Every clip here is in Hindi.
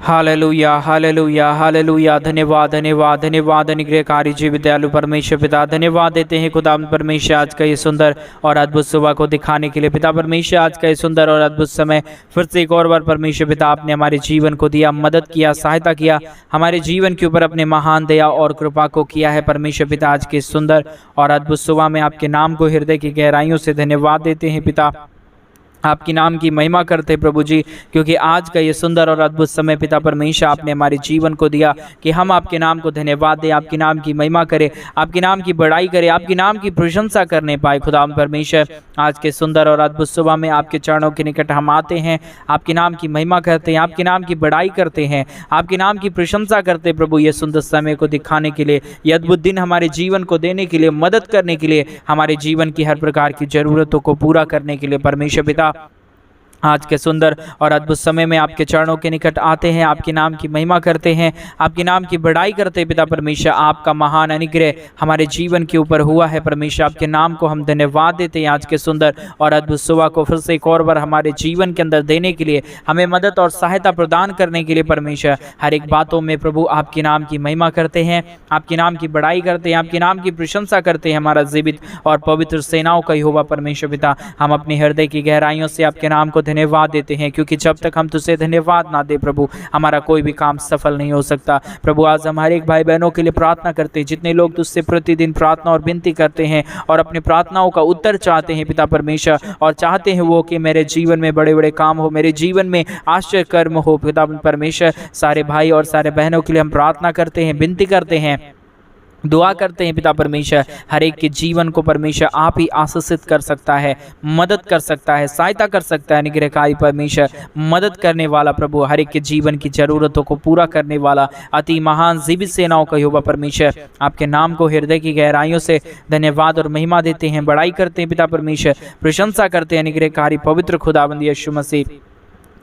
Hallelujah hallelujah hallelujah. धन्यवाद धन्यवाद धन्यवाद अनुग्रहकारी जी विदयालु परमेश्वर पिता, धन्यवाद देते हैं खुदा परमेश्वर आज का ये सुंदर और अद्भुत सुबह को दिखाने के लिए। पिता परमेश्वर आज का ये सुंदर और अद्भुत समय फिर से एक और बार परमेश्वर पिता आपने हमारे जीवन को दिया, मदद किया, सहायता किया, हमारे जीवन के ऊपर अपने महान दया और कृपा को किया है परमेश्वर पिता। आज के सुंदर और अद्भुत सुबह में आपके नाम को हृदय की गहराइयों से धन्यवाद देते हैं पिता, आपकी नाम की महिमा करते प्रभु जी, क्योंकि आज का ये सुंदर और अद्भुत समय पिता परमेश्वर आपने हमारे जीवन को दिया कि हम आपके नाम को धन्यवाद दें, आपके नाम की महिमा करें, आपके नाम की बड़ाई करें, आपके नाम की प्रशंसा करने पाए। खुदा परमेश्वर आज के सुंदर और अद्भुत सुबह में आपके चरणों के निकट हम आते हैं, आपके नाम की महिमा करते हैं, आपके नाम की बड़ाई करते हैं, आपके नाम की प्रशंसा करते प्रभु। ये सुंदर समय को दिखाने के लिए, ये अद्भुत दिन हमारे जीवन को देने के लिए, मदद करने के लिए, हमारे जीवन की हर प्रकार की जरूरतों को पूरा करने के लिए परमेश्वर पिता आज के सुंदर और अद्भुत समय में आपके चरणों के निकट आते हैं, आपके नाम की महिमा करते हैं, आपके नाम की बड़ाई करते हैं पिता परमेश्वर। आपका महान अनुग्रह हमारे जीवन के ऊपर हुआ है परमेश्वर, आपके नाम को हम धन्यवाद देते हैं। आज के सुंदर और अद्भुत सुबह को फिर से एक और बार हमारे जीवन के अंदर देने के लिए, हमें मदद और सहायता प्रदान करने के लिए परमेश्वर, हर एक बातों में प्रभु आपके नाम की महिमा करते हैं, आपके नाम की बड़ाई करते हैं, आपके नाम की प्रशंसा करते हैं। हमारा जीवित और पवित्र सेनाओं का यहोवा परमेश्वर पिता, हम अपने हृदय की गहराइयों से आपके नाम को धन्यवाद देते हैं, क्योंकि जब तक हम तुझसे धन्यवाद ना दे प्रभु, हमारा कोई भी काम सफल नहीं हो सकता। प्रभु आज हमारे एक भाई बहनों के लिए प्रार्थना करते हैं, जितने लोग तुझसे प्रतिदिन प्रार्थना और विनती करते हैं और अपनी प्रार्थनाओं का उत्तर चाहते हैं पिता परमेश्वर, और चाहते हैं वो कि मेरे जीवन में बड़े बड़े काम हो, मेरे जीवन में आश्चर्य कर्म हो पिता परमेश्वर। सारे भाई और सारे बहनों के लिए हम प्रार्थना करते हैं, विनती करते हैं, दुआ करते हैं पिता परमेश्वर। हर एक के जीवन को परमेश्वर आप ही आशीषित कर सकता है, मदद कर सकता है, सहायता कर सकता है। अनुग्रहकारी परमेश्वर, मदद करने वाला प्रभु, हर एक के जीवन की जरूरतों को पूरा करने वाला अति महान जीवित सेनाओं का यहोवा परमेश्वर, आपके नाम को हृदय की गहराइयों से धन्यवाद और महिमा देते हैं, बड़ाई करते हैं पिता परमेश्वर, प्रशंसा करते हैं। अनुग्रहकारी पवित्र खुदाबंद यीशु मसीह,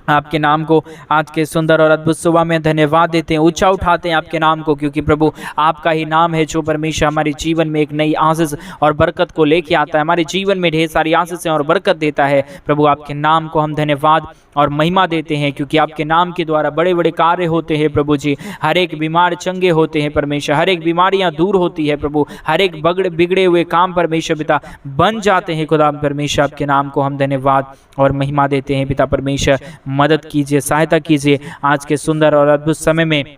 आपके नाम को आज के सुंदर और अद्भुत सुबह में धन्यवाद देते हैं, ऊंचा उठाते हैं आपके नाम को, क्योंकि प्रभु आपका ही नाम है जो परमेश्वर हमारे जीवन में एक नई आशीष और बरकत को लेके आता है, हमारे जीवन में ढेर सारी आशीषें और बरकत देता है। प्रभु आपके नाम को हम धन्यवाद और महिमा देते हैं, क्योंकि आपके नाम के द्वारा बड़े बड़े कार्य होते हैं प्रभु जी। हर एक बीमार चंगे होते हैं परमेश्वर, हर एक बीमारियां दूर होती है प्रभु, हर एक बिगड़े हुए काम परमेश्वर पिता बन जाते हैं। खुदा परमेश्वर आपके नाम को हम धन्यवाद और महिमा देते हैं पिता परमेश्वर। मदद कीजिए, सहायता कीजिए आज के सुंदर और अद्भुत समय में।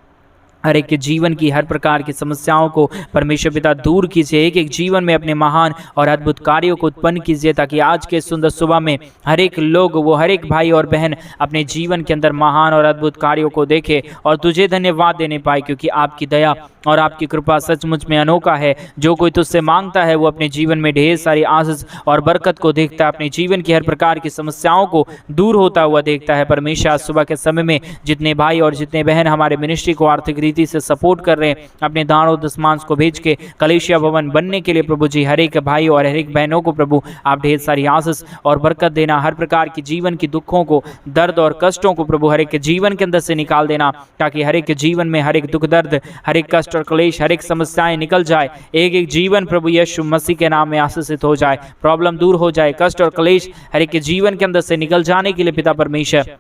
हर एक के जीवन की हर प्रकार की समस्याओं को परमेश्वर पिता दूर कीजिए, एक एक जीवन में अपने महान और अद्भुत कार्यों को उत्पन्न कीजिए, ताकि आज के सुंदर सुबह में हर एक लोग, वो हर एक भाई और बहन अपने जीवन के अंदर महान और अद्भुत कार्यों को देखे और तुझे धन्यवाद देने पाए, क्योंकि आपकी दया और आपकी कृपा सचमुच में अनोखा है। जो कोई तुझसे मांगता है वो अपने जीवन में ढेर सारी आशीष और बरकत को देखता है, अपने जीवन की हर प्रकार की समस्याओं को दूर होता हुआ देखता है। परमेश्वर आज सुबह के समय में जितने भाई और जितने बहन हमारे मिनिस्ट्री को आर्थिक रीति से सपोर्ट कर रहे हैं, अपने दान और दशमांश को भेज के कलीसिया भवन बनने के लिए प्रभु जी, हर एक भाई और हर एक बहनों को प्रभु आप ढेर सारी आशीष और बरकत देना, हर प्रकार की जीवन की दुखों को, दर्द और कष्टों को प्रभु हर एक के जीवन के अंदर से निकाल देना, ताकि हर एक के जीवन में हर एक दुख दर्द, हर एक कष्ट और क्लेश, हर एक समस्याएं निकल जाए। एक एक जीवन प्रभु यीशु मसीह के नाम में आशीषित हो जाए, प्रॉब्लम दूर हो जाए, कष्ट और क्लेश हर एक के जीवन के अंदर से निकल जाने के लिए पिता परमेश्वर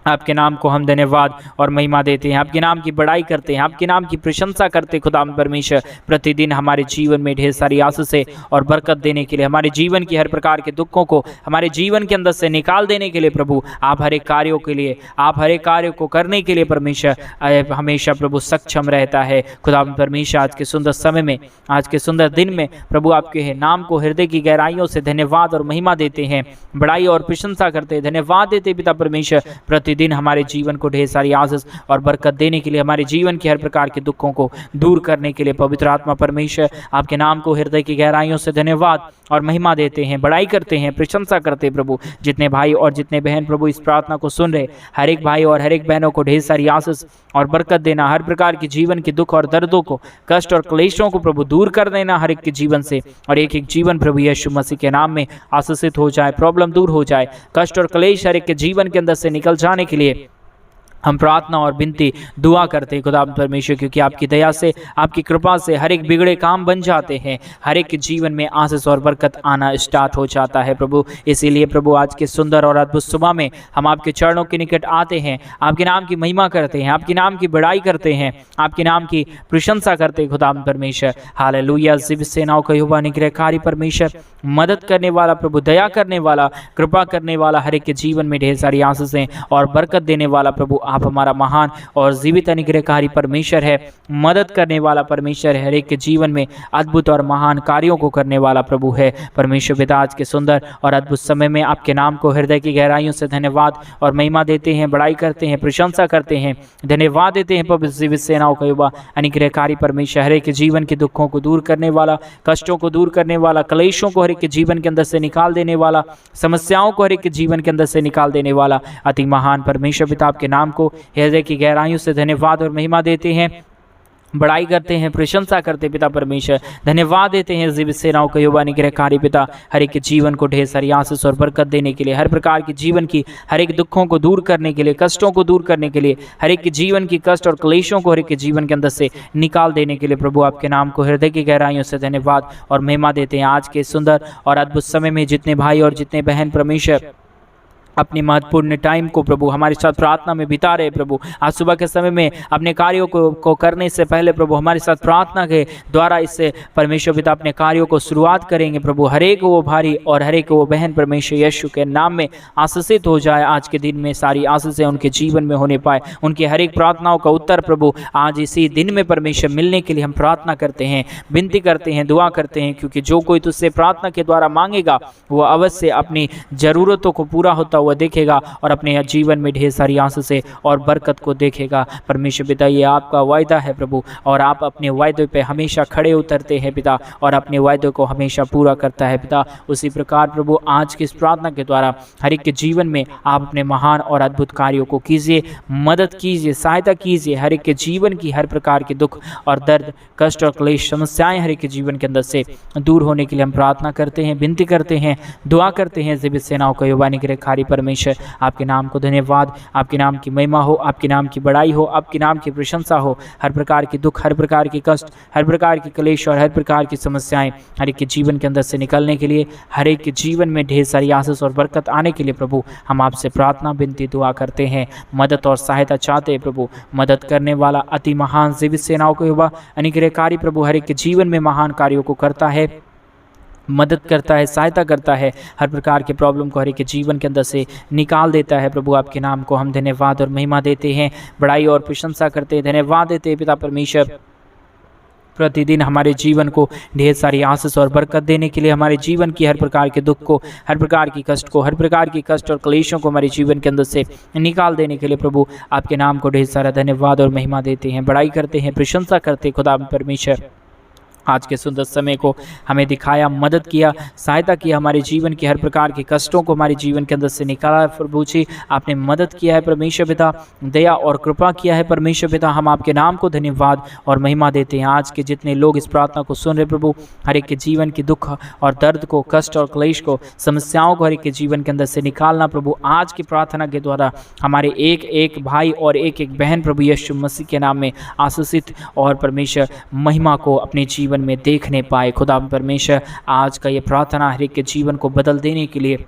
आपके नाम को हम धन्यवाद और महिमा देते हैं, आपके नाम की बड़ाई करते हैं, आपके नाम की प्रशंसा करते हैं। खुदा परमेश्वर प्रतिदिन हमारे जीवन में ढेर सारी आशीषें और बरकत देने के लिए, हमारे जीवन की हर प्रकार के दुखों को हमारे जीवन के अंदर से निकाल देने के लिए प्रभु आप हर एक कार्यों के लिए, आप हर एक कार्य को करने के लिए परमेश्वर हमेशा प्रभु सक्षम रहता है। खुदा परमेश्वर आज के सुंदर समय में, आज के सुंदर दिन में प्रभु आपके नाम को हृदय की गहराइयों से धन्यवाद और महिमा देते हैं, बड़ाई और प्रशंसा करते हैं, धन्यवाद देते पिता परमेश्वर दिन हमारे जीवन को ढेर सारी आशीष और बरकत देने के लिए, हमारे जीवन के हर प्रकार के दुखों को दूर करने के लिए पवित्र आत्मा परमेश्वर आपके नाम को हृदय की गहराइयों से धन्यवाद और महिमा देते हैं, बड़ाई करते हैं, प्रशंसा करते हैं। प्रभु जितने भाई और जितने बहन प्रभु इस प्रार्थना को सुन रहे, हर एक भाई और हर एक बहनों को ढेर सारी आशीष और बरकत देना, हर प्रकार की जीवन के दुख और दर्दों को, कष्ट और क्लेशों को प्रभु दूर कर देना हर एक के जीवन से, और एक एक जीवन प्रभु यीशु मसीह के नाम में आशीषित हो जाए, प्रॉब्लम दूर हो जाए, कष्ट और क्लेश हर एक के जीवन के अंदर से निकल जाने के लिए हम प्रार्थना और विनती दुआ करते हैं खुदा परमेश्वर, क्योंकि आपकी दया से, आपकी कृपा से हर एक बिगड़े काम बन जाते हैं, हर एक के जीवन में आशीष और बरकत आना स्टार्ट हो जाता है प्रभु। इसीलिए प्रभु आज के सुंदर और अद्भुत सुबह में हम आपके चरणों के निकट आते हैं, आपके नाम की महिमा करते हैं, आपके नाम की बड़ाई करते हैं, आपके नाम की प्रशंसा करते हैं खुदा परमेश्वर। हालेलुया। जिब सेनाओं का यहोवा निग्रहकारी परमेश्वर, मदद करने वाला प्रभु, दया करने वाला, कृपा करने वाला, हर एक के जीवन में ढेर सारी आशीषें और बरकत देने वाला प्रभु, आप हमारा महान और जीवित अनुग्रहकारी परमेश्वर है, मदद करने वाला परमेश्वर है, हर एक के जीवन में अद्भुत और महान कार्यों को करने वाला प्रभु है परमेश्वर पिता। आज के सुंदर और अद्भुत समय में आपके नाम को हृदय की गहराइयों से धन्यवाद और महिमा देते हैं, बड़ाई करते हैं, प्रशंसा करते हैं, धन्यवाद देते हैं प्रभु। जीवित सेनाओं का यहोवा अनुग्रहकारी परमेश्वर, हर एक के जीवन के दुखों को दूर करने वाला, कष्टों को दूर करने वाला, क्लेशों को हर एक के जीवन के अंदर से निकाल देने वाला, समस्याओं को हर एक के जीवन के अंदर से निकाल देने वाला अति महान परमेश्वर पिता, आपके नाम को हृदय की गहराइयों से धन्यवाद और महिमा देते हैं, बड़ाई करते हैं, प्रशंसा करते पिता परमेश्वर, धन्यवाद देते हैं जीवित सेनाओं का यहोवा अनुग्रहकारी पिता, हर एक के जीवन को ढेर सारी आशीष और बरकत देने के लिए, हर प्रकार के जीवन की हर एक दुखों को दूर करने के लिए, कष्टों को दूर करने के लिए, हर एक के जीवन की कष्ट और क्लेशों को हर एक के जीवन के अंदर से निकाल देने के लिए प्रभु, आपके नाम को हृदय की गहराइयों से धन्यवाद और महिमा देते हैं। आज के सुंदर और अद्भुत समय में जितने भाई और जितने बहन परमेश्वर अपनी महत्वपूर्ण टाइम को प्रभु हमारे साथ प्रार्थना में बिता रहे प्रभु, आज सुबह के समय में अपने कार्यों को करने से पहले प्रभु हमारे साथ प्रार्थना के द्वारा इससे परमेश्वर पिता अपने कार्यों को शुरुआत करेंगे प्रभु। हर एक वो भारी और हर एक वो बहन परमेश्वर यीशु के नाम में आशीषित हो जाए। आज के दिन में सारी आशीषें उनके जीवन में होने पाए, उनकी हर एक प्रार्थनाओं का उत्तर प्रभु आज इसी दिन में परमेश्वर मिलने के लिए हम प्रार्थना करते हैं, विनती करते हैं, दुआ करते हैं, क्योंकि जो कोई तुझसे प्रार्थना के द्वारा मांगेगा वो अवश्य अपनी ज़रूरतों को पूरा होता हुआ देखेगा और अपने जीवन में ढेर सारी आशीषें और बरकत को देखेगा। परमेश्वर पिता, ये आपका वायदा है प्रभु, और आप अपने वायदे पे हमेशा खड़े उतरते हैं पिता, और अपने वायदे को हमेशा पूरा करता है पिता। उसी प्रकार प्रभु आज की इस प्रार्थना के द्वारा हर एक के जीवन में आप अपने महान और अद्भुत कार्यों को कीजिए, मदद कीजिए, सहायता कीजिए। हर एक के जीवन की हर प्रकार के दुख और दर्द, कष्ट और क्लेश, समस्याएं हर एक के जीवन के अंदर से दूर होने के लिए हम प्रार्थना करते हैं, विनती करते हैं, दुआ करते हैं। जीवित सेनाओं का यहोवा अनुग्रहकारी परमेश्वर, आपके नाम को धन्यवाद, आपके नाम की महिमा हो, आपके नाम की बड़ाई हो, आपके नाम की प्रशंसा हो। हर प्रकार के दुख, हर प्रकार के कष्ट, हर प्रकार के क्लेश और हर प्रकार की समस्याएं हर एक के जीवन के अंदर से निकलने के लिए, हर एक के जीवन में ढेर सारी आशीष और बरकत आने के लिए प्रभु हम आपसे प्रार्थना, विनती, दुआ करते हैं, मदद और सहायता चाहते हैं प्रभु। मदद करने वाला अति महान जीवित सेनाओं का यहोवा अनुग्रहकारी प्रभु हर एक के जीवन में महान कार्यों को करता है, मदद करता है, सहायता करता है, हर प्रकार के प्रॉब्लम को हर एक के जीवन के अंदर से निकाल देता है प्रभु। आपके नाम को हम धन्यवाद और महिमा देते हैं, बड़ाई और प्रशंसा करते हैं, धन्यवाद देते हैं पिता परमेश्वर। प्रतिदिन हमारे जीवन को ढेर सारी आशीष और बरकत देने के लिए, हमारे जीवन की हर प्रकार के दुख को, हर प्रकार की कष्ट को, हर प्रकार की कष्ट और क्लेशों को हमारे जीवन के अंदर से निकाल देने के लिए प्रभु आपके नाम को ढेर सारा धन्यवाद और महिमा देते हैं, बड़ाई करते हैं, प्रशंसा करते हैं खुदा परमेश्वर। आज के सुंदर समय को हमें दिखाया, मदद किया, सहायता किया, हमारे जीवन के हर प्रकार के कष्टों को हमारे जीवन के अंदर से निकाला प्रभु जी। आपने मदद किया है परमेश्वर पिता, दया और कृपा किया है परमेश्वर पिता। हम आपके नाम को धन्यवाद और महिमा देते हैं। आज के जितने लोग इस प्रार्थना को सुन रहे प्रभु, हर एक के जीवन के दुख और दर्द को, कष्ट और क्लेश को, समस्याओं को हर एक के जीवन के अंदर से निकालना प्रभु। आज की प्रार्थना के द्वारा हमारे एक एक भाई और एक एक बहन प्रभु यीशु मसीह के नाम में आशीषित और परमेश्वर महिमा को अपने जीवन में देखने पाए खुदा परमेश्वर। आज का ये प्रार्थना हर एक के जीवन को बदल देने के लिए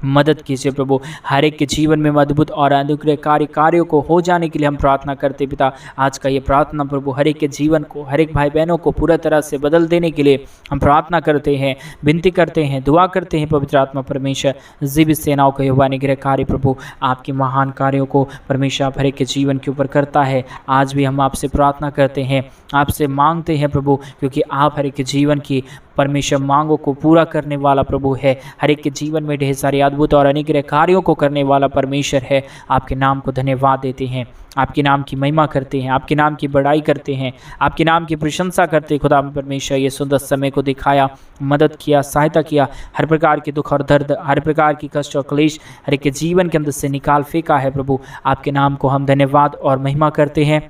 मदद कीजिए प्रभु। हर एक के जीवन में अद्भुत और अनुग्रहकारी कार्यों को हो जाने के लिए हम प्रार्थना करते पिता। आज का ये प्रार्थना प्रभु हर एक के जीवन को, हर एक भाई बहनों को पूरा तरह से बदल देने के लिए हम प्रार्थना करते हैं, विनती करते हैं, दुआ करते हैं पवित्र आत्मा परमेश्वर। जीवित सेनाओं का यहोवा अनुग्रहकारी प्रभु आपके महान कार्यों को परमेश्वर आप हर एक के जीवन के ऊपर करता है। आज भी हम आपसे प्रार्थना करते हैं, आपसे मांगते हैं प्रभु, क्योंकि आप हर एक के जीवन की परमेश्वर मांगों को पूरा करने वाला प्रभु है। हर एक के जीवन में ढेर सारे अद्भुत और अनुग्रह कार्यों को करने वाला परमेश्वर है। आपके नाम को धन्यवाद देते हैं, आपके नाम की महिमा करते हैं, आपके नाम की बड़ाई करते हैं, आपके नाम की प्रशंसा करते हैं खुदा परमेश्वर। ये सुंदर समय को दिखाया, मदद किया, सहायता किया, हर प्रकार के दुख और दर्द, हर प्रकार की कष्ट और क्लेश हर एक के जीवन के अंदर से निकाल फेंका है प्रभु। आपके नाम को हम धन्यवाद और महिमा करते हैं,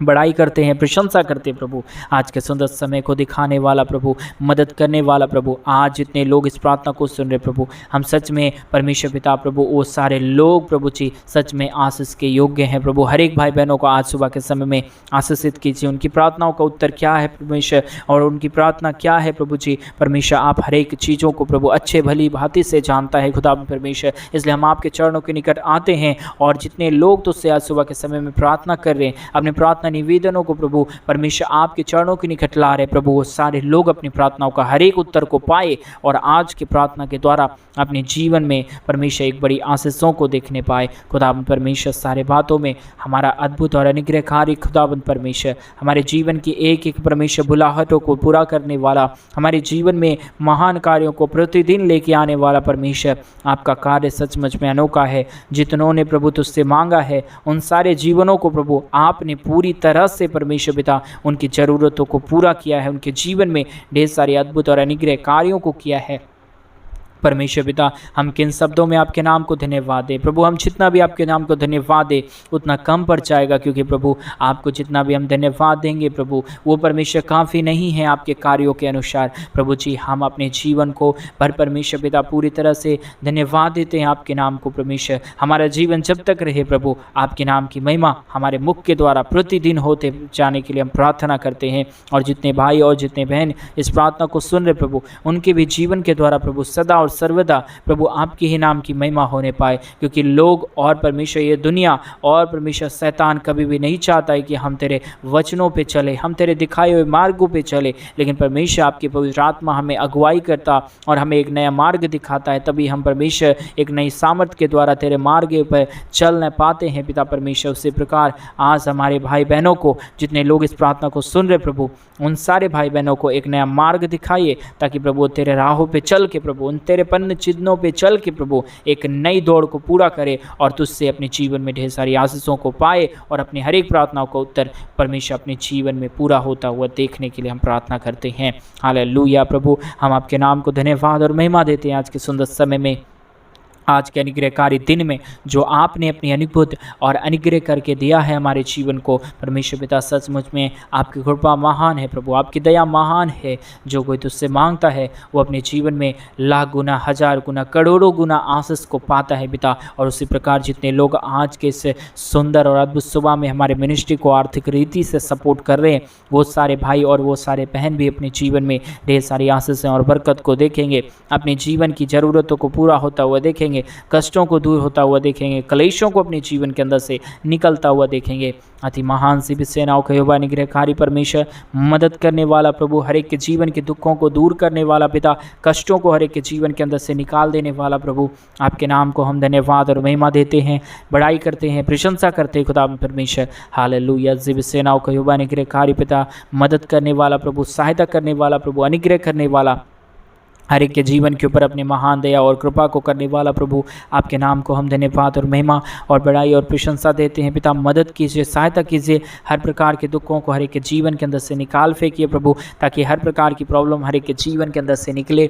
बड़ाई करते हैं, प्रशंसा करते हैं प्रभु। आज के सुंदर समय को दिखाने वाला प्रभु, मदद करने वाला प्रभु, आज जितने लोग इस प्रार्थना को सुन रहे प्रभु, हम सच में परमेश्वर पिता प्रभु वो सारे लोग प्रभु जी सच में आशीष के योग्य हैं प्रभु। हर एक भाई बहनों को आज सुबह के समय में आशीषित कीजिए। उनकी प्रार्थनाओं का उत्तर क्या है परमेश्वर, और उनकी प्रार्थना क्या है प्रभु जी परमेश्वर, आप हर एक चीज़ों को प्रभु अच्छे भली भांति से जानता है खुदा परमेश्वर। इसलिए हम आपके चरणों के निकट आते हैं, और जितने लोग तुझसे आज सुबह के समय में प्रार्थना कर रहे हैं, अपने प्रार्थना निवेदनों को प्रभु परमेश्वर आपके चरणों के निकट ला रहे प्रभु, वो सारे लोग अपनी प्रार्थनाओं का हर एक उत्तर को पाए, और आज की प्रार्थना के द्वारा अपने जीवन में परमेश्वर एक बड़ी आशीषों को देखने पाए। खुदाबंद परमेश्वर सारे बातों में हमारा अद्भुत और अनुग्रहकारी खुदाबंद परमेश्वर, हमारे जीवन की एक एक परमेश्वर बुलाहटों को पूरा करने वाला, हमारे जीवन में महान कार्यों को प्रतिदिन लेके आने वाला परमेश्वर, आपका कार्य सचमुच में अनोखा है। जितनों ने प्रभु तुझसे मांगा है उन सारे जीवनों को प्रभु आपने पूरी तरह से परमेश्वर पिता उनकी ज़रूरतों को पूरा किया है, उनके जीवन में ढेर सारे अद्भुत और अनुग्रह कार्यों को किया है परमेश्वर पिता। हम किन शब्दों में आपके नाम को धन्यवाद दें प्रभु, हम जितना भी आपके नाम को धन्यवाद दें उतना कम पड़ जाएगा, क्योंकि प्रभु आपको जितना भी हम धन्यवाद देंगे प्रभु वो परमेश्वर काफ़ी नहीं है आपके कार्यों के अनुसार प्रभु जी। हम अपने जीवन को भर परमेश्वर पिता पूरी तरह से धन्यवाद देते हैं आपके नाम को परमेश्वर। हमारा जीवन जब तक रहे प्रभु आपके नाम की महिमा हमारे मुख के द्वारा प्रतिदिन होते जाने के लिए हम प्रार्थना करते हैं। और जितने भाई और जितने बहन इस प्रार्थना को सुन रहे प्रभु, उनके भी जीवन के द्वारा प्रभु सदा सर्वदा प्रभु आपके ही नाम की महिमा होने पाए, क्योंकि लोग और परमेश्वर ये दुनिया और परमेश्वर शैतान कभी भी नहीं चाहता है कि हम तेरे वचनों पे चले, हम तेरे दिखाए हुए मार्गों पे चले, लेकिन परमेश्वर आपकी पवित्र आत्मा हमें अगुवाई करता और हमें एक नया मार्ग दिखाता है, तभी हम परमेश्वर एक नई सामर्थ के द्वारा तेरे मार्ग पर चल न पाते हैं पिता परमेश्वर। उसी प्रकार आज हमारे भाई बहनों को, जितने लोग इस प्रार्थना को सुन रहे प्रभु, उन सारे भाई बहनों को एक नया मार्ग दिखाइए, ताकि प्रभु तेरे राहों पे चल के प्रभु उन तेरे पन्न चिन्हों पे चल के प्रभु एक नई दौड़ को पूरा करे, और तुझसे अपने जीवन में ढेर सारी आशीषों को पाए, और अपनी हर एक प्रार्थनाओं का उत्तर परमेश्वर अपने जीवन में पूरा होता हुआ देखने के लिए हम प्रार्थना करते हैं। हालेलुया प्रभु, हम आपके नाम को धन्यवाद और महिमा देते हैं आज के सुंदर समय में, आज के अनुग्रहकारी दिन में जो आपने अपनी अद्भुत और अनुग्रह करके दिया है हमारे जीवन को परमेश्वर पिता। सचमुच में आपकी कृपा महान है प्रभु, आपकी दया महान है। जो कोई तुझसे मांगता है वो अपने जीवन में लाख गुना, हजार गुना, करोड़ों गुना आशीष को पाता है पिता। और उसी प्रकार जितने लोग आज के इस सुंदर और अद्भुत सुबह में हमारे मिनिस्ट्री को आर्थिक रीति से सपोर्ट कर रहे हैं, वो सारे भाई और वो सारे बहन भी अपने जीवन में ढेर सारी आशीषें और बरकत को देखेंगे, अपने जीवन की ज़रूरतों को पूरा होता हुआ देखेंगे, कष्टों को दूर होता हुआ देखेंगे, क्लेशों को अपने जीवन के अंदर से निकलता हुआ देखेंगे। अति महान सी सेनाओं का यहोवा निग्रहकारी परमेश्वर, मदद करने वाला प्रभु, हर एक के जीवन के दुखों को दूर करने वाला पिता, कष्टों को हर एक के जीवन के अंदर से निकाल देने वाला प्रभु, आपके नाम को हम धन्यवाद और महिमा देते हैं, बड़ाई करते हैं, प्रशंसा करते हैं खुदा परमेश्वर। हालेलुया। जिब सेनाओं का यहोवा निग्रहकारी पिता, मदद करने वाला प्रभु, सहायता करने वाला प्रभु, अनुग्रह करने वाला, हर एक के जीवन के ऊपर अपने महान दया और कृपा को करने वाला प्रभु, आपके नाम को हम धन्यवाद और महिमा और बड़ाई और प्रशंसा देते हैं पिता। मदद कीजिए, सहायता कीजिए, हर प्रकार के दुखों को हर एक के जीवन के अंदर से निकाल फेंकिए प्रभु, ताकि हर प्रकार की प्रॉब्लम हर एक के जीवन के अंदर से निकले,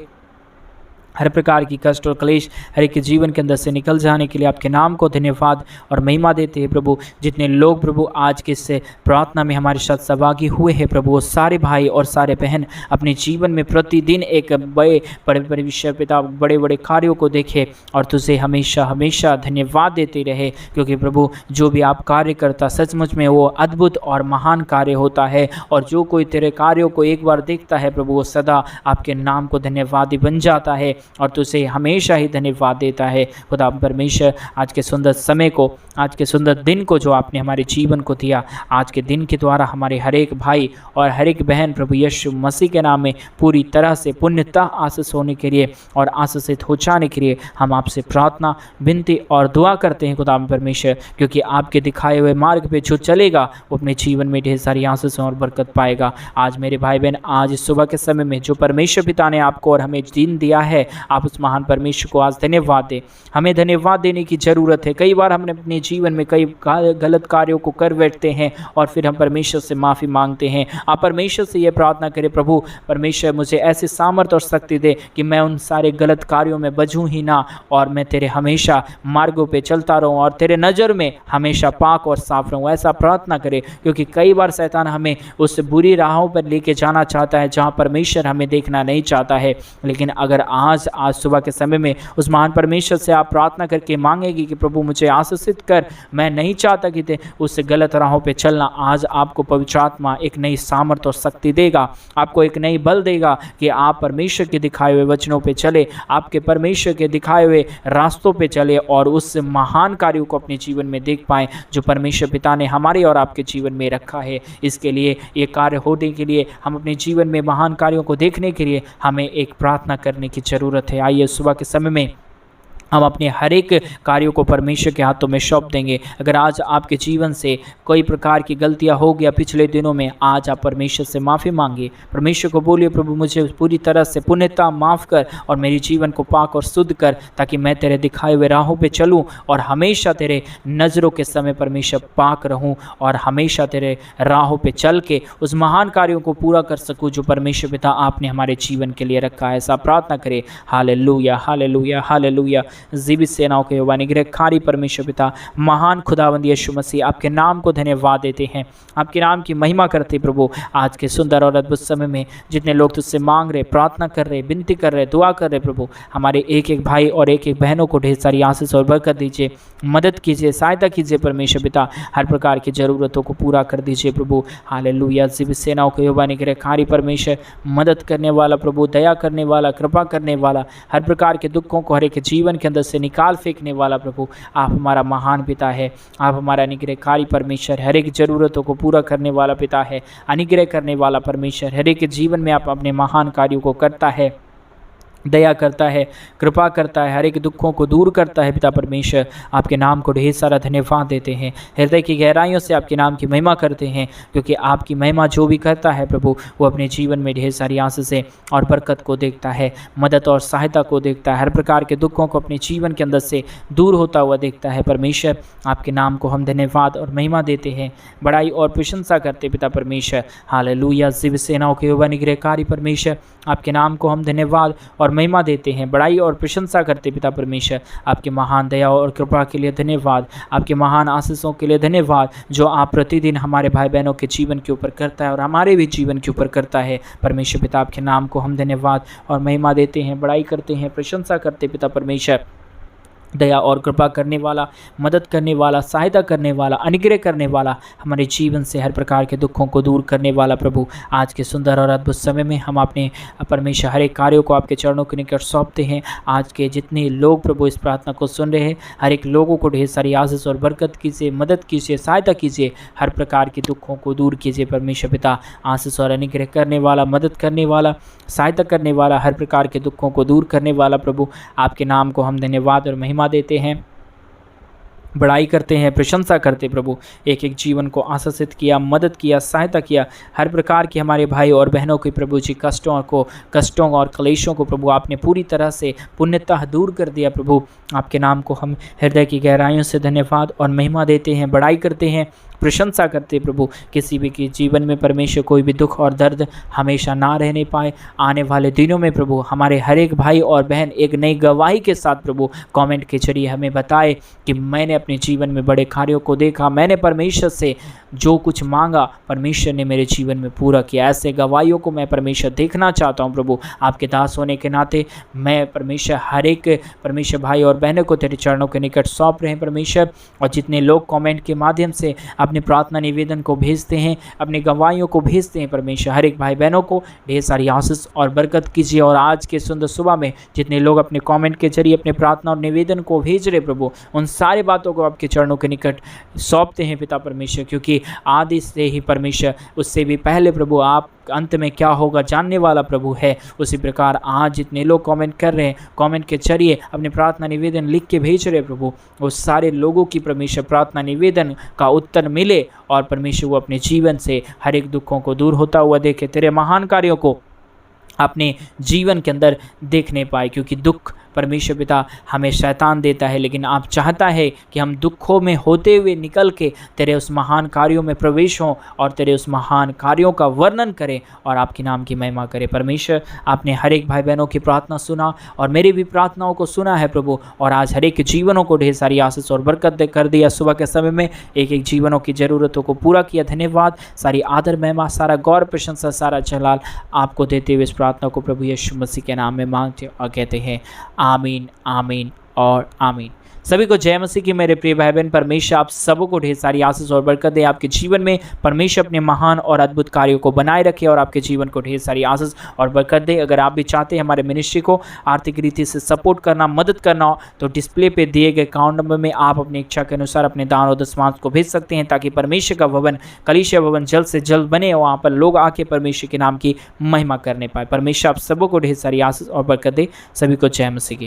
हर प्रकार की कष्ट और क्लेश हर एक के जीवन के अंदर से निकल जाने के लिए आपके नाम को धन्यवाद और महिमा देते हैं प्रभु। जितने लोग प्रभु आज के इस प्रार्थना में हमारे साथ सहभागी हुए हैं प्रभु, वो सारे भाई और सारे बहन अपने जीवन में प्रतिदिन एक बड़े परमेश्वर पिता बड़े बड़े कार्यों को देखे और तुझे हमेशा हमेशा धन्यवाद देते रहे, क्योंकि प्रभु जो भी आप कार्य करता सचमुच में वो अद्भुत और महान कार्य होता है। और जो कोई तेरे कार्यों को एक बार देखता है प्रभु, वो सदा आपके नाम को धन्यवादी बन जाता है और तुझे हमेशा ही धन्यवाद देता है खुदा परमेश्वर। आज के सुंदर समय को, आज के सुंदर दिन को जो आपने हमारे जीवन को दिया, आज के दिन के द्वारा हमारे हर एक भाई और हर एक बहन प्रभु यीशु मसीह के नाम में पूरी तरह से पुण्यतः आशीष होने के लिए और आशीषित हो जाने के लिए हम आपसे प्रार्थना, विनती और दुआ करते हैं खुदा परमेश्वर, क्योंकि आपके दिखाए हुए मार्ग पे जो चलेगा वो अपने जीवन में ढेर सारी आशीषों और बरकत पाएगा। आज मेरे भाई बहन, आज इस सुबह के समय में जो परमेश्वर पिता ने आपको और हमें दिन दिया है, आप उस महान परमेश्वर को आज धन्यवाद दें। हमें धन्यवाद देने की ज़रूरत है। कई बार हमने अपने जीवन में कई गलत कार्यों को कर बैठते हैं और फिर हम परमेश्वर से माफ़ी मांगते हैं। आप परमेश्वर से ये प्रार्थना करें, प्रभु परमेश्वर मुझे ऐसे सामर्थ्य और शक्ति दे कि मैं उन सारे गलत कार्यों में बझूं ही ना और मैं तेरे हमेशा मार्गों पे चलता रहूं और तेरे नज़र में हमेशा पाक और साफ रहूं। ऐसा प्रार्थना करें, क्योंकि कई बार शैतान हमें उस बुरी राहों पर लेके जाना चाहता है जहां परमेश्वर हमें देखना नहीं चाहता है। लेकिन अगर आज सुबह के समय में उस महान परमेश्वर से आप प्रार्थना करके मांगेगी कि प्रभु मुझे आशीषित कर, मैं नहीं चाहता कि उस गलत राहों पे चलना, आज आपको पवित्र आत्मा एक नई सामर्थ्य और शक्ति देगा, आपको एक नई बल देगा कि आप परमेश्वर के दिखाए हुए वचनों पे चले, आपके परमेश्वर के दिखाए हुए रास्तों पे चले और उस महान कार्यों को अपने जीवन में देख पाएं जो परमेश्वर पिता ने हमारे और आपके जीवन में रखा है। इसके लिए ये कार्य होने के लिए, हम अपने जीवन में महान कार्यों को देखने के लिए हमें एक प्रार्थना करने की ज़रूरत है। आइए सुबह के समय में हम अपने हर एक कार्यों को परमेश्वर के हाथों में सौंप देंगे। अगर आज आपके जीवन से कोई प्रकार की गलतियां हो गया पिछले दिनों में, आज आप परमेश्वर से माफ़ी मांगिए। परमेश्वर को बोलिए, प्रभु मुझे पूरी तरह से पुण्यता माफ़ कर और मेरे जीवन को पाक और शुद्ध कर, ताकि मैं तेरे दिखाए हुए राहों पे चलूं और हमेशा तेरे नज़रों के समय परमेश्वर पाक रहूं और हमेशा तेरे राहों पे चल के उस महान कार्यों को पूरा कर सकूं जो परमेश्वर पिता आपने हमारे जीवन के लिए रखा है। ऐसा प्रार्थना करें। Hallelujah, hallelujah, hallelujah. जीवित सेनाओं के यहोवा निग्रहकारी परमेश्वर पिता, महान खुदावंद यीशु मसीह, आपके नाम को धन्यवाद देते हैं, आपके नाम की महिमा करते प्रभु। आज के सुंदर और अद्भुत समय में जितने लोग तुझसे मांग रहे, प्रार्थना कर रहे, विनती कर रहे, दुआ कर रहे प्रभु, हमारे एक एक भाई और एक एक बहनों को ढेर सारी आशीष और बरकत दीजिए, मदद कीजिए, सहायता कीजिए परमेश्वर पिता, हर प्रकार की ज़रूरतों को पूरा कर दीजिए प्रभु। हालेलुया। जीवित सेनाओं के यहोवा निग्रहकारी परमेश्वर, मदद करने वाला प्रभु, दया करने वाला, कृपा करने वाला, हर प्रकार के दुखों को हर एक जीवन के अंदर से निकाल फेंकने वाला प्रभु, आप हमारा महान पिता है। आप हमारा अनुग्रहकारी परमेश्वर, हर एक ज़रूरतों को पूरा करने वाला पिता है, अनुग्रह करने वाला परमेश्वर, हर एक जीवन में आप अपने महान कार्यों को करता है, दया करता है, कृपा करता है, हर एक दुखों को दूर करता है पिता परमेश्वर। आपके नाम को ढेर सारा धन्यवाद देते हैं, हृदय की गहराइयों से आपके नाम की महिमा करते हैं, क्योंकि आपकी महिमा जो भी करता है प्रभु, वो अपने जीवन में ढेर सारी आशीषें और बरकत को देखता है, मदद और सहायता को देखता है, हर प्रकार के दुखों को अपने जीवन के अंदर से दूर होता हुआ देखता है परमेश्वर। आपके नाम को हम धन्यवाद और महिमा देते हैं, बड़ाई और प्रशंसा करते पिता परमेश्वर। हालेलुया। जीवित सेनाओं के यहोवा निग्रहकारी परमेश्वर, आपके नाम को हम धन्यवाद और महिमा देते हैं, बड़ाई और प्रशंसा करते पिता परमेश्वर। आपके महान दया और कृपा के लिए धन्यवाद, आपके महान आशीषों के लिए धन्यवाद, जो आप प्रतिदिन हमारे भाई बहनों के जीवन के ऊपर करता है और हमारे भी जीवन के ऊपर करता है परमेश्वर पिता। आपके नाम को हम धन्यवाद और महिमा देते हैं, बड़ाई करते हैं, प्रशंसा करते पिता परमेश्वर। दया और कृपा करने वाला, मदद करने वाला, सहायता करने वाला, अनुग्रह करने वाला, हमारे जीवन से हर प्रकार के दुखों को दूर करने वाला प्रभु, आज के सुंदर और अद्भुत समय में हम अपने परमेश्वर हर एक कार्यों को आपके चरणों के निकट सौंपते हैं। आज के जितने लोग प्रभु इस प्रार्थना को सुन रहे हैं, हर एक लोगों को ढेर सारी आशीष और बरकत कीजिए, मदद कीजिए, सहायता कीजिए, हर प्रकार के दुखों को दूर कीजिए परमेश्वर पिता। आशीष और अनुग्रह करने वाला, मदद करने वाला, सहायता करने वाला, हर प्रकार के दुखों को दूर करने वाला प्रभु, आपके नाम को हम धन्यवाद और महिमा देते हैं, बड़ाई करते हैं, प्रशंसा करते प्रभु। एक एक जीवन को आशीषित किया, मदद किया, सहायता किया, हर प्रकार के हमारे भाई और बहनों के प्रभु जी कष्टों और क्लेशों को प्रभु आपने पूरी तरह से पुण्यतः दूर कर दिया प्रभु। आपके नाम को हम हृदय की गहराइयों से धन्यवाद और महिमा देते हैं, बड़ाई करते हैं, प्रशंसा करते प्रभु। किसी भी के जीवन में परमेश्वर कोई भी दुख और दर्द हमेशा ना रहने पाए। आने वाले दिनों में प्रभु हमारे हर एक भाई और बहन एक नई गवाही के साथ प्रभु कमेंट के जरिए हमें बताए कि मैंने अपने जीवन में बड़े कार्यों को देखा, मैंने परमेश्वर से जो कुछ मांगा परमेश्वर ने मेरे जीवन में पूरा किया। ऐसे गवाहियों को मैं परमेश्वर देखना चाहता हूँ प्रभु। आपके दास होने के नाते मैं परमेश्वर हर एक परमेश्वर भाई और बहनों को तेरे चरणों के निकट सौंप रहे हैं परमेश्वर। और जितने लोग कमेंट के माध्यम से अपने प्रार्थना निवेदन को भेजते हैं, अपनी गवाहियों को भेजते हैं परमेश्वर, हर एक भाई बहनों को ढेर सारी आशीष और बरकत कीजिए। और आज के सुंदर सुबह में जितने लोग अपने कमेंट के जरिए अपने प्रार्थना और निवेदन को भेज रहे प्रभु, उन सारी बातों को आपके चरणों के निकट सौंपते हैं पिता परमेश्वर, क्योंकि आदि से ही परमेश्वर, उससे भी पहले प्रभु आप अंत में क्या होगा जानने वाला प्रभु है। उसी प्रकार आज जितने लोग कमेंट कर रहे हैं, कमेंट के जरिए अपने प्रार्थना निवेदन लिख के भेज रहे प्रभु, उस सारे लोगों की परमेश्वर प्रार्थना निवेदन का उत्तर मिले और परमेश्वर वो अपने जीवन से हर एक दुखों को दूर होता हुआ देखे, तेरे महान कार्यों को अपने जीवन के अंदर देखने पाए, क्योंकि दुख परमेश्वर पिता हमें शैतान देता है, लेकिन आप चाहता है कि हम दुखों में होते हुए निकल के तेरे उस महान कार्यों में प्रवेश हों और तेरे उस महान कार्यों का वर्णन करें और आपके नाम की महिमा करें। परमेश्वर, आपने हर एक भाई बहनों की प्रार्थना सुना और मेरी भी प्रार्थनाओं को सुना है प्रभु, और आज हर एक के जीवनों को ढेर सारी आशीष और बरकत कर दिया। सुबह के समय में एक एक जीवनों की ज़रूरतों को पूरा किया। धन्यवाद। सारी आदर महिमा, सारा गौर प्रशंसा, सारा जलाल आपको देते हुए इस प्रार्थना को प्रभु यीशु मसीह के नाम में मांगते और कहते हैं आमीन, आमीन और आमीन। सभी को जय मसीह की। मेरे प्रिय भाई बहन, परमेश्वर आप सबों को ढेर सारी आशीष और बरकत दे। आपके जीवन में परमेश्वर अपने महान और अद्भुत कार्यों को बनाए रखे और आपके जीवन को ढेर सारी आशीष और बरकत दे। अगर आप भी चाहते हैं हमारे मिनिस्ट्री को आर्थिक रीति से सपोर्ट करना, मदद करना हो, तो डिस्प्ले पे दिए गए अकाउंट नंबर में आप अपनी इच्छा के अनुसार अपने दान और दशमांश को भेज सकते हैं, ताकि परमेश्वर का भवन, कलीसिया भवन जल्द से जल्द बने और वहाँ पर लोग आके परमेश्वर के नाम की महिमा करने पाए। परमेश्वर आप सबों को ढेर सारी आशीष और बरकत दे। सभी को जय मसीह की।